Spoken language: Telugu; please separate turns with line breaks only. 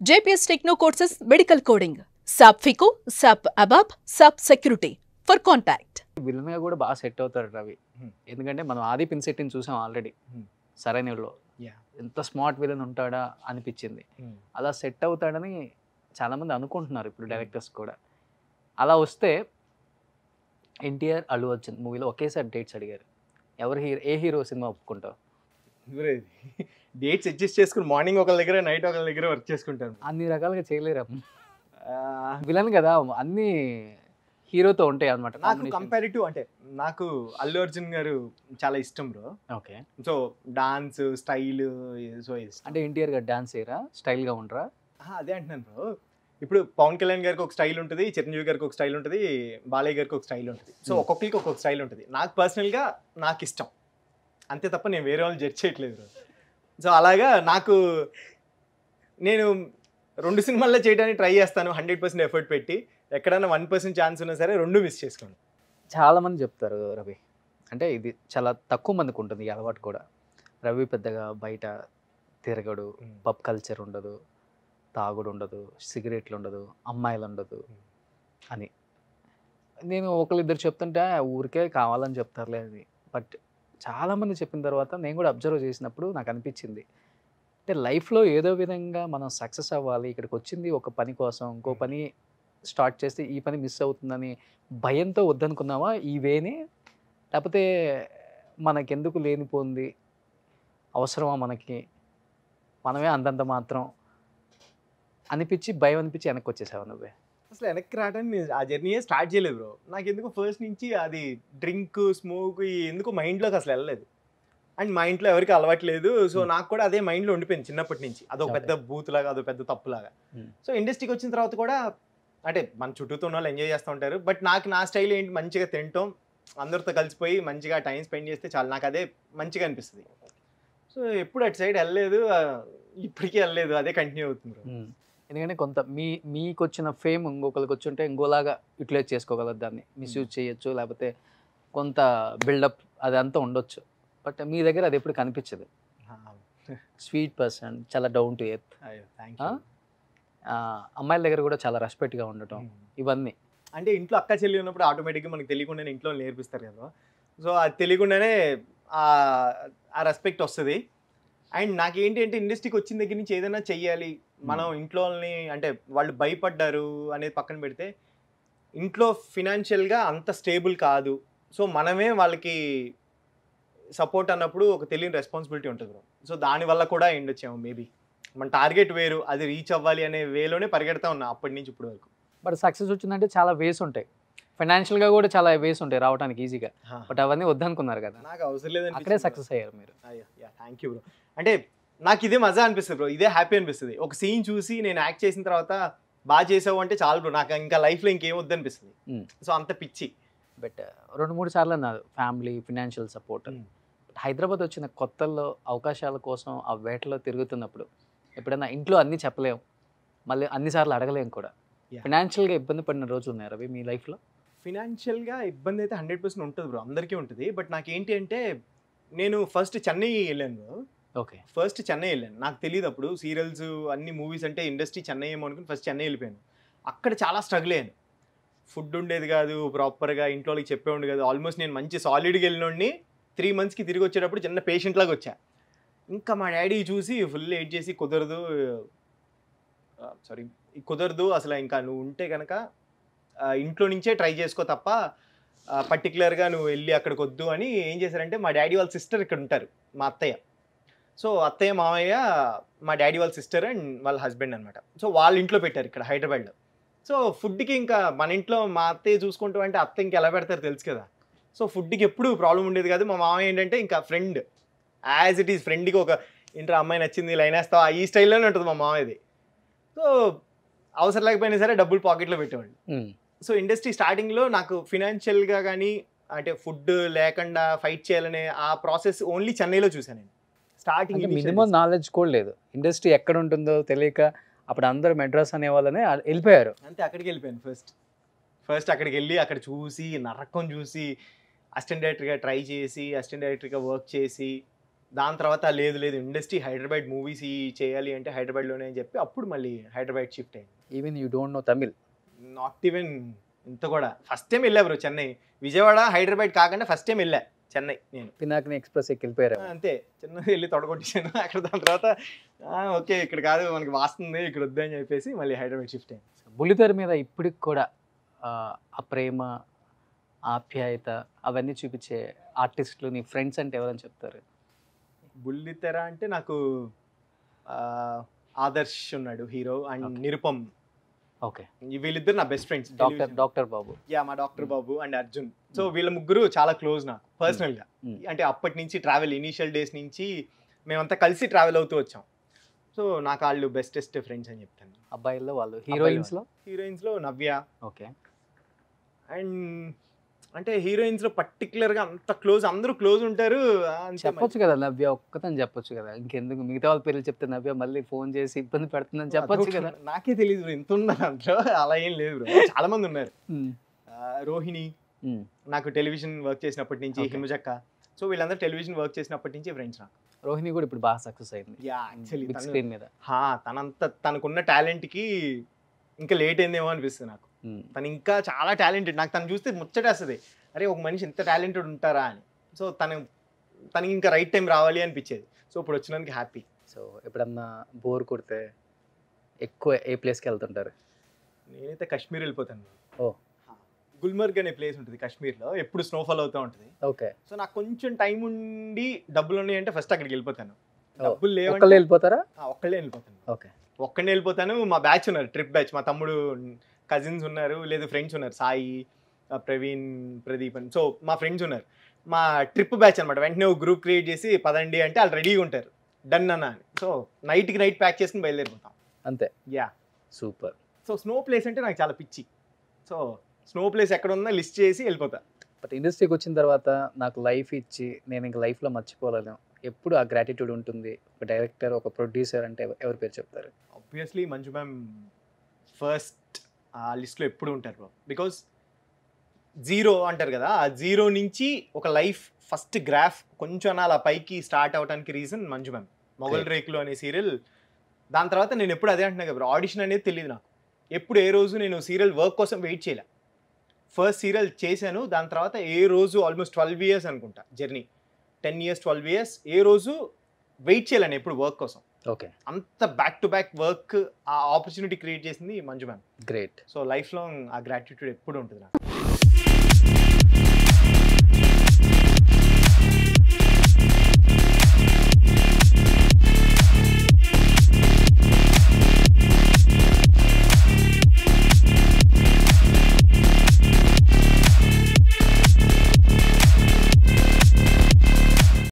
JPS Techno courses medical coding. SAP FICO, SAP ABAP, SAP Security. For contact.
Villain గా కూడా బాగా సెట్ అవుతాడు రవి. ఎందుకంటే మనం ఆది పిన్సెట్టిని చూసాం ఆల్రెడీ సరైనలో. ఎంత స్మార్ట్ విలన్ ఉంటాడా అనిపించింది. అలా సెట్ అవుతాడని చాలా మంది అనుకుంటున్నారు ఇప్పుడు డైరెక్టర్స్ కూడా. అలా వస్తే ఎన్టీఆర్, అల్లు అర్జున్ మూవీలో ఒకేసారి డేట్స్ అడిగారు. ఏ హీరో సినిమా ఒప్పుకుంటావు?
డేట్స్ అడ్జస్ట్ చేసుకుని మార్నింగ్ ఒకళ్ళ దగ్గర నైట్ ఒకళ్ళ దగ్గర వర్క్ చేసుకుంటాను.
అన్ని రకాలుగా చేయలేరు విలన్ కదా, అన్ని హీరోతో ఉంటాయి అనమాట.
నాకు కంపారిటివ్ అంటే నాకు అల్లు అర్జున్ గారు చాలా ఇష్టం bro.
Okay,
so dance style so
అంటే ఎన్టీఆర్ గారు డాన్స్ చేయరా, స్టైల్గా ఉండరా?
అదే అంటున్నాను బ్రో. ఇప్పుడు పవన్ కళ్యాణ్ గారికి ఒక స్టైల్ ఉంటుంది, చిరంజీవి గారికి ఒక స్టైల్ ఉంటుంది, బాలయ్య గారికి ఒక స్టైల్ ఉంటుంది. సో ఒక్కొక్కరికి ఒక్కొక్క స్టైల్ ఉంటుంది. నాకు పర్సనల్గా నాకు ఇష్టం అంతే తప్ప నేను వేరే వాళ్ళు జడ్జ్ చేయట్లేదు బ్రో. సో అలాగా నేను 2 సినిమాల్లో చేయడానికి ట్రై చేస్తాను 100% ఎఫర్ట్ పెట్టి. ఎక్కడైనా 1% ఛాన్స్ ఉన్నా సరే 2 మిస్ చేసుకోండి.
చాలామంది చెప్తారు రవి, అంటే ఇది చాలా తక్కువ మందికి ఉంటుంది ఈ అలవాటు కూడా. రవి పెద్దగా బయట తిరగడు, పబ్ కల్చర్ ఉండదు, తాగుడు ఉండదు, సిగరెట్లు ఉండదు, అమ్మాయిలు ఉండదు అని. నేను ఒకళ్ళిద్దరు చెప్తుంటే ఊరికే కావాలని చెప్తారులే అని. బట్ చాలామంది చెప్పిన తర్వాత నేను కూడా అబ్జర్వ్ చేసినప్పుడు నాకు అనిపించింది, అంటే లైఫ్లో ఏదో విధంగా మనం సక్సెస్ అవ్వాలి. ఇక్కడికి వచ్చింది ఒక పని కోసం, ఇంకో పని స్టార్ట్ చేస్తే ఈ పని మిస్ అవుతుందని భయంతో వద్దనుకున్నావా ఈ వేని? లేకపోతే మనకెందుకు లేనిపోయింది, అవసరమా మనకి, మనమే అంతంత మాత్రం అనిపించి భయం అనిపించి వెనక్కి వచ్చేసావు నువ్వే?
అసలు వెనక్కి రావడానికి ఆ జర్నీయే స్టార్ట్ చేయలేదు బ్రో. నాకు ఎందుకు ఫస్ట్ నుంచి అది డ్రింక్ స్మోక్ ఎందుకు మైండ్లోకి అసలు వెళ్ళలేదు. అండ్ మా ఇంట్లో ఎవరికి అలవాట్లేదు. సో నాకు కూడా అదే మైండ్లో ఉండిపోయింది చిన్నప్పటి నుంచి. అదొక పెద్ద బూత్ లాగా, అదొక పెద్ద తప్పులాగా. సో ఇండస్ట్రీకి వచ్చిన తర్వాత కూడా అంటే మన చుట్టూతో ఉన్న వాళ్ళు ఎంజాయ్ చేస్తూ ఉంటారు. బట్ నాకు నా స్టైల్ ఏంటి, మంచిగా తినటం, అందరితో కలిసిపోయి మంచిగా టైం స్పెండ్ చేస్తే చాలు, నాకు అదే మంచిగా అనిపిస్తుంది. సో ఎప్పుడు అటు సైడ్ వెళ్ళలేదు, ఇప్పటికీ వెళ్ళలేదు, అదే కంటిన్యూ అవుతుంది.
ఎందుకంటే కొంత మీకు వచ్చిన ఫేమ్ ఇంకొకరికి వచ్చి ఉంటే ఇంకోలాగా యూటిలైజ్ చేసుకోగలరు, దాన్ని మిస్యూజ్ చేయొచ్చు, లేకపోతే కొంత బిల్డప్ అదంతా ఉండొచ్చు. బట్ మీ దగ్గర అది ఎప్పుడు కనిపించదు. స్వీట్ పర్సన్, చాలా డౌన్ టు ఎర్త్, అమ్మాయిల దగ్గర కూడా చాలా రెస్పెక్ట్గా ఉండటం, ఇవన్నీ.
అంటే ఇంట్లో అక్క చెల్లి ఉన్నప్పుడు ఆటోమేటిక్గా మనకు తెలియకుండానే ఇంట్లో నేర్పిస్తారు కదా. సో అది తెలియకుండానే ఆ రెస్పెక్ట్ వస్తుంది. అండ్ నాకేంటి అంటే ఇండస్ట్రీకి వచ్చిన దగ్గర నుంచి ఏదైనా చెయ్యాలి, మనం ఇంట్లోని అంటే వాళ్ళు భయపడ్డారు అనేది పక్కన పెడితే, ఇంట్లో ఫినాన్షియల్గా అంత స్టేబుల్ కాదు. సో మనమే వాళ్ళకి సపోర్ట్ అన్నప్పుడు ఒక తెలియని రెస్పాన్సిబిలిటీ ఉంటుంది బ్రో. సో దానివల్ల కూడా ఎండొచ్చాము మేబీ. మన టార్గెట్ వేరు, అది రీచ్ అవ్వాలి అనే వేలోనే పరిగెడతా ఉన్నా అప్పటి నుంచి ఇప్పటి వరకు.
బట్ సక్సెస్ వచ్చిందంటే చాలా వేస్ ఉంటాయి, ఫైనాన్షియల్గా కూడా చాలా వేస్ ఉంటాయి రావడానికి ఈజీగా. బట్ అవన్నీ వద్దనుకున్నారు కదా,
నాకు అవసరం లేదని
అక్కడే సక్సెస్ అయ్యారు మీరు.
Thank you bro. అంటే నాకు ఇదే మజా అనిపిస్తుంది బ్రో, ఇదే హ్యాపీ అనిపిస్తుంది. ఒక సీన్ చూసి నేను యాక్ట్ చేసిన తర్వాత బాగా చేసావు అంటే చాలు బ్రో, నాకు ఇంకా లైఫ్లో ఇంకేం వద్దనిపిస్తుంది. సో అంత పిచ్చి.
బట్ 2-3 సార్లు అన్నారు ఫ్యామిలీ, ఫినాన్షియల్ సపోర్ట్. హైదరాబాద్ వచ్చిన కొత్తల్లో అవకాశాల కోసం ఆ వేటలో తిరుగుతున్నప్పుడు ఎప్పుడైనా ఇంట్లో అన్నీ చెప్పలేము, మళ్ళీ అన్నిసార్లు అడగలేము కూడా, ఫినాన్షియల్గా ఇబ్బంది పడిన రోజులు ఉన్నాయి రవి మీ లైఫ్లో?
ఫినాన్షియల్గా ఇబ్బంది అయితే 100% ఉంటుంది బ్రో, అందరికీ ఉంటుంది. బట్ నాకేంటి అంటే నేను ఫస్ట్ చెన్నై వెళ్ళాను బ్రో.
ఓకే,
ఫస్ట్ చెన్నై వెళ్ళాను. నాకు తెలియదు అప్పుడు సీరియల్స్ అన్ని మూవీస్ అంటే ఇండస్ట్రీ చెన్నై ఏమో అనుకుని ఫస్ట్ చెన్నై వెళ్ళిపోయాను. అక్కడ చాలా స్ట్రగుల్ అయ్యాను. ఫుడ్ ఉండేది కాదు ప్రాపర్గా, ఇంట్లో వాళ్ళకి చెప్పేవాడు కాదు. ఆల్మోస్ట్ నేను మంచి సాలిడ్గా వెళ్ళినోడిని 3 monthsకి తిరిగి వచ్చేటప్పుడు చిన్న పేషెంట్ లాగా వచ్చా. ఇంకా మా డాడీ చూసి ఫుల్ ఎయిట్ చేసి కుదరదు అసలు, ఇంకా నువ్వు ఉంటే కనుక ఇంట్లో నుంచే ట్రై చేసుకో తప్ప పర్టికులర్గా నువ్వు వెళ్ళి అక్కడికి వద్దు అని. ఏం చేశారంటే మా డాడీ వాళ్ళ సిస్టర్ ఇక్కడ ఉంటారు, మా అత్తయ్య. సో అత్తయ్య మామయ్య మా డాడీ వాళ్ళ సిస్టర్ అండ్ వాళ్ళ హస్బెండ్ అనమాట. సో వాళ్ళ ఇంట్లో పెట్టారు ఇక్కడ హైదరాబాద్లో. సో ఫుడ్కి ఇంకా మన ఇంట్లో మా అత్తయ్య చూసుకుంటూ అంటే అత్త ఇంకా ఎలా పెడతారు తెలుసు కదా. సో ఫుడ్కి ఎప్పుడు ప్రాబ్లం ఉండేది కాదు. మా మామయ్య ఏంటంటే ఇంకా ఫ్రెండ్, యాజ్ ఇట్ ఈస్ ఫ్రెండ్కి ఒక ఇంటర్ అమ్మాయి నచ్చింది లైన్ వేస్తావా ఈ స్టైల్లోనే ఉంటుంది మా మామయ్యది. సో అవసరం లేకపోయినా సరే డబ్బులు పాకెట్లో పెట్టేవాళ్ళు. సో ఇండస్ట్రీ స్టార్టింగ్లో నాకు ఫినాన్షియల్గా కానీ అంటే ఫుడ్ లేకుండా ఫైట్ చేయాలనే ఆ ప్రాసెస్ ఓన్లీ చెన్నైలో చూసాను నేను. స్టార్టింగ్
మినిమం నాలెడ్జ్ కూడా లేదు, ఇండస్ట్రీ ఎక్కడ ఉంటుందో తెలియక అప్పుడు అందరూ మెడ్రాస్ అనే వాళ్ళనే వెళ్ళిపోయారు.
అంతే, అక్కడికి వెళ్ళిపోయాను. ఫస్ట్ అక్కడికి వెళ్ళి అక్కడ చూసి నరకం చూసి అసిస్టెంట్ డైరెక్టర్గా ట్రై చేసి అసిస్టెంట్ డైరెక్టర్గా వర్క్ చేసి దాని తర్వాత లేదు లేదు ఇండస్ట్రీ హైదరాబాద్ మూవీస్ చేయాలి అంటే హైదరాబాద్లోనే అని చెప్పి అప్పుడు మళ్ళీ హైదరాబాద్ షిఫ్ట్ అయింది.
Even you don't know Tamil?
Not even ఇంత కూడా. ఫస్ట్ టైం వెళ్ళా బ్రో చెన్నై. విజయవాడ హైదరాబాద్ కాకుండా ఫస్ట్ టైం వెళ్ళా చెన్నై నేను.
పినాకిని ఎక్స్ప్రెస్ ఎక్కి వెళ్ళిపోయారు.
అంతే, చెన్నై వెళ్ళి తొడగొట్టేసాను అక్కడ. దాని తర్వాత ఓకే ఇక్కడ కాదు మనకి వాస్తుంది, ఇక్కడ వద్దు అని చెప్పేసి మళ్ళీ హైదరాబాద్ షిఫ్ట్ అయింది.
బుల్లితెర మీద ఇప్పటికి కూడా ఆ ప్రేమ, ఆప్యాయత అవన్నీ చూపించే ఆర్టిస్టులు నీ ఫ్రెండ్స్ అంటే ఎవరని చెప్తారు?
బుల్లితెర అంటే నాకు ఆదర్శ్ ఉన్నాడు హీరో, అండ్ నిరుపమ్.
ఓకే,
వీళ్ళిద్దరు నా బెస్ట్ ఫ్రెండ్స్.
డాక్టర్ బాబు.
యా, మా doctor Babu and Arjun. So వీళ్ళ ముగ్గురు చాలా క్లోజ్ నాకు పర్సనల్ గా. అంటే అప్పటి నుంచి ట్రావెల్, ఇనీషియల్ డేస్ నుంచి మేమంతా కలిసి ట్రావెల్ అవుతూ వచ్చాం. సో నాకు వాళ్ళు బెస్టెస్ట్ ఫ్రెండ్స్ అని చెప్తాను.
అబ్బాయిల్లో వాళ్ళు. హీరోయిన్స్
లో నవ్య.
ఓకే.
అండ్ అంటే హీరోయిన్స్ లో పర్టికులర్ గా అంత క్లోజ్, అందరూ క్లోజ్ ఉంటారు.
చెప్పొచ్చు కదా నవ్య, ఒక్కతని చెప్పొచ్చు కదా, ఇంకెందుకు మిగతా వాళ్ళ పేర్లు చెప్తే నవ్య మళ్ళీ ఫోన్ చేసి ఇబ్బంది పెడుతుందని చెప్పొచ్చు కదా.
నాకే తెలియదు ఎంత ఉన్నారు అంతలో, అలా ఏం లేదు బ్రో, చాలా మంది ఉన్నారు. రోహిణి నాకు టెలివిజన్ వర్క్ చేసినప్పటి నుంచి, హిమజక్క. సో వీళ్ళందరూ టెలివిజన్ వర్క్ చేసినప్పటి నుంచి ఫ్రెండ్స్ నాకు.
రోహిణి కూడా ఇప్పుడు బాగా సక్సెస్ అయింది బిగ్ స్క్రీన్ మీద.
తనకున్న టాలెంట్ కి ఇంకా లేట్ అయిందేమో అనిపిస్తుంది నాకు. తను ఇంకా చాలా టాలెంటెడ్. నాకు తను చూస్తే ముచ్చటేస్తుంది, అరే ఒక మనిషి ఎంత టాలెంటెడ్ ఉంటారా అని. సో తనకి ఇంకా రైట్ టైం రావాలి అనిపించేది. సో ఇప్పుడు వచ్చినందుకు హ్యాపీ.
సో ఎప్పుడన్నా బోర్ కొడితే ఎక్కువ ఏ ప్లేస్కి వెళ్తుంటారు?
నేనైతే కాశ్మీర్ వెళ్ళిపోతాను.
ఓ,
గుల్మర్గ్ అనే ప్లేస్ ఉంటుంది కాశ్మీర్లో, ఎప్పుడు స్నోఫాల్ అవుతూ ఉంటుంది.
ఓకే.
సో నాకు కొంచెం టైం ఉండి డబ్బులు ఉన్నాయంటే ఫస్ట్ అక్కడికి వెళ్ళిపోతాను. డబ్బులు లేవు
వెళ్ళిపోతారా?
ఒక్కళ్ళే వెళ్ళిపోతాను.
ఓకే,
ఒక్కడే వెళ్ళిపోతాను. మా బ్యాచ్ ఉన్నారు, ట్రిప్ బ్యాచ్. మా తమ్ముడు కజిన్స్ ఉన్నారు, లేదు ఫ్రెండ్స్ ఉన్నారు, సాయి, ప్రవీణ్, ప్రదీప్ అని. సో మా ఫ్రెండ్స్ ఉన్నారు, మా ట్రిప్ బ్యాచ్ అనమాట. వెంటనే ఒక గ్రూప్ క్రియేట్ చేసి పదండి అంటే వాళ్ళు రెడీగా ఉంటారు, డన్ అన్న అని. సో నైట్కి నైట్ ప్యాక్ చేసుకుని బయలుదేరిపోతాం
అంతే.
Yeah,
super.
So snow place అంటే నాకు చాలా పిచ్చి. సో స్నో ప్లేస్ ఎక్కడ ఉందో లిస్ట్ చేసి వెళ్ళిపోతా.
బట్ ఇండస్ట్రీకి వచ్చిన తర్వాత నాకు లైఫ్ ఇచ్చి నేను ఇంకా లైఫ్లో మర్చిపోలేను, ఎప్పుడు ఆ గ్రాటిట్యూడ్ ఉంటుంది, ఒక డైరెక్టర్, ఒక ప్రొడ్యూసర్ అంటే ఎవరి పేరు చెప్తారు?
ఆబ్వియస్లీ మంజు మ్యామ్ ఫస్ట్ ఆ లిస్ట్లో ఎప్పుడు ఉంటారు బ్రో. బికాస్ జీరో అంటారు కదా, ఆ జీరో నుంచి ఒక లైఫ్ ఫస్ట్ గ్రాఫ్ కొంచెం అలా పైకి స్టార్ట్ అవడానికి రీజన్ మంజు మ్యామ్. మొగల్ రేకులు అనే సీరియల్. దాని తర్వాత నేను ఎప్పుడు అదే అంటున్నా కదా, ఆడిషన్ అనేది తెలియదు నాకు. ఎప్పుడు ఏ రోజు నేను సీరియల్ వర్క్ కోసం వెయిట్ చేయలే. ఫస్ట్ సీరియల్ చేశాను, దాని తర్వాత ఏ రోజు ఆల్మోస్ట్ 12 years అనుకుంటా జర్నీ, 10 years 12 years ఏ రోజు వెయిట్ చేయలేను ఎప్పుడు వర్క్ కోసం.
ఓకే,
అంత బ్యాక్ టు బ్యాక్ వర్క్, ఆ ఆపర్చునిటీ క్రియేట్ చేసింది Manju ma'am.
Great.
So life long ఆ గ్రాటిట్యూడ్ ఎప్పుడు ఉంటుంది నాకు.